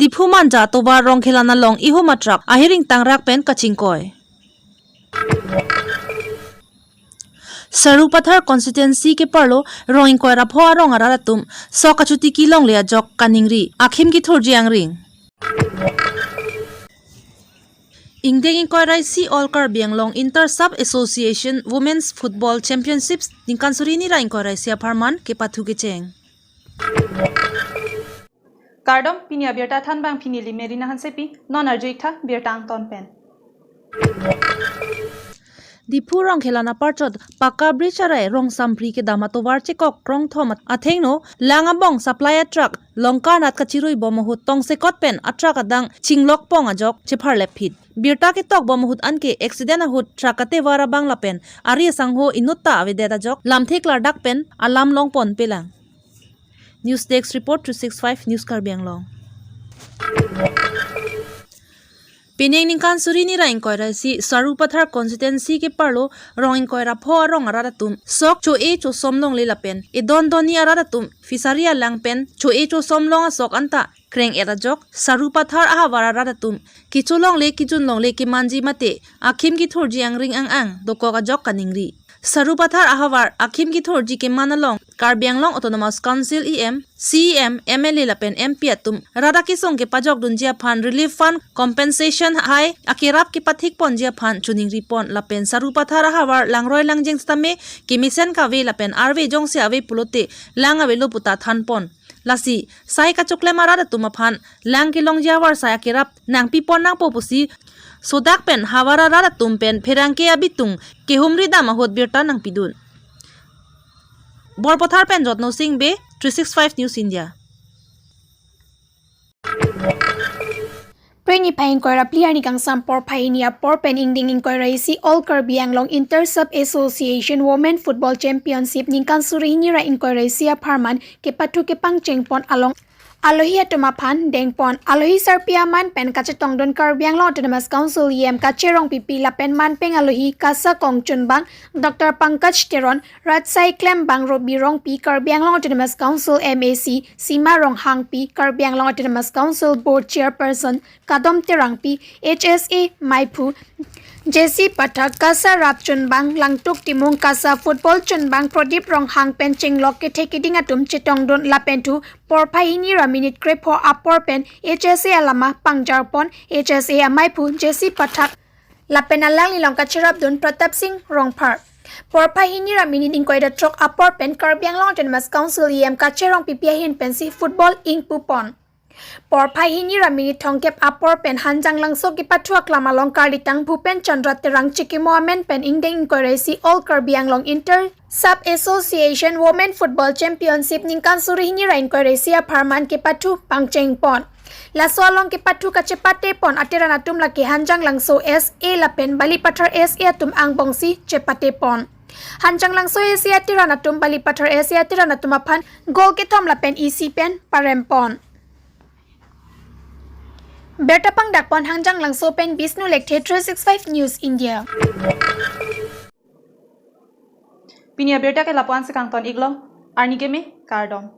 Diphu manja toba rong khilana long iho matrak ahiring tangrak pen kachingkoi. Sarupathar constituency ke parlo rong koi rapho rong araratum so kachuti ki long le jok kaningri akhim ki thorjiang ring. Ingdeng koi rai si all Karbi Anglong Inter Sub Association Women's Football Championships ningkan surini rai koi rai sia farman ke pathu ke cheng. Kardom Pini Abirta than bang Pini limerina hansepi non arjuitha birtang ton pen. Diphu rong khelana parchot paka bridge arai rong sampri ke damatovar chekok krong thomat athengno langabong supply truck longka nat kachirui bomahut tong sekot pen atrak adang chinglok pong ajok chephar lephit birta ke tok bomahut anke accident ahut truck ate wara bangla pen ari sangho inutta avedeta jok lamthek lardak pen alam long pon pelang. News Desk Report 265 News Karbi Anglong. Pineng ningkan surini raing koira si Sarupathar constituency ke parlo rong koira pho rong araratum sok cho e cho somlong le lapen e don doni araratum fisaria langpen cho e cho somlong a sok anta kreng era jok Sarupathar aha wararatum kichulong le kijunlong le ki manji mate akhim ki thorji angring ang doko ga jok kaningri Sarupathar ahawar akhim ki thorji ke manalong Karbi Anglong Autonomous Council EM CEM MLA lapen MP atum rada ki song ke pajok dunjia phan relief fund compensation hai akirap ki pathik ponjia phan chuning ripon lapen Sarupathar ahawar langroi langjeng stame kimisen ka ve lapen arve jong se ave pulote lang ave loputa thanpon lasi sai ka chokle marada tuma phan lang ki long jawar sai akirap nang pipon nang popusi sodak pen hawara rada tumpen pherangke abitung ke humri dama hot birta nang pidun Borpothar pen jotno sing be 365 News India. Pini pain koira pliar ni kang sampor painia por pen ingding in koira isi all Karbi Anglong Inter Sub Association Women Football Championship ningkan surini ra in koira isi aparman ke patu ke pang chengpon along Alohi atumapan dengpon alohi sarpiaman pen kachetong don Karbi Anglong Autonomous Council EM kacherong pipi la pen man peng alohi kasa kongchun bang Dr. Pankaj Teron Ratsai Klem bang Robi rong pi Karbi Anglong Autonomous Council MAC Sima rong hang pi Karbi Anglong Autonomous Council Board Chairperson Kadom Terang pi HSA Maipu Jesse Pathak Kasa Rap Chunbang Langtuk Timung Kasa Football Chunbang Prodip Rong Hang Pen Chinglok Ke Tekiding Atum Chitong Don Lapentu Porpahini Raminit Krepo Apor Pen HSA Alama Pangjarpon HSA Amaipu Jesse Pathak Lapenalang Nilong Kachirap Don Pratap Singh Rong Park Porpahini Raminit Inkoida Trok Apor Pen Karbi Anglong Autonomous Council EM Kacherong Pipiahin Pensi Football Ing Pupon Porpahini Ramini Tongkep Apor Pen Hanjang Langso ki Pathuak Lamalong Kalitang Pupen Chandra Terang Chiki Mohamed Pen Ingdeng Inkoresi All Karbi Anglong Inter Sub Association Women Football Championship Ningkan Surihini Rain Koresi Aparman ki Pathu Pangcheng Pon Laswalong ki Pathu Kachepate Pon Atiranatum Laki Hanjang Langso SA Lapen Balipathar SA Tum Angbongsi Chepate Pon Hanjang Langso SA Tiranatum Balipathar SA Tiranatum Apan Gol ki Tom Lapen EC Pen Parempon Bertapang dakpon hangjang langso pen Bisnu Lekte 365 News India. Pini Abirta ke lapuan se kangton iglong arni game Kardom.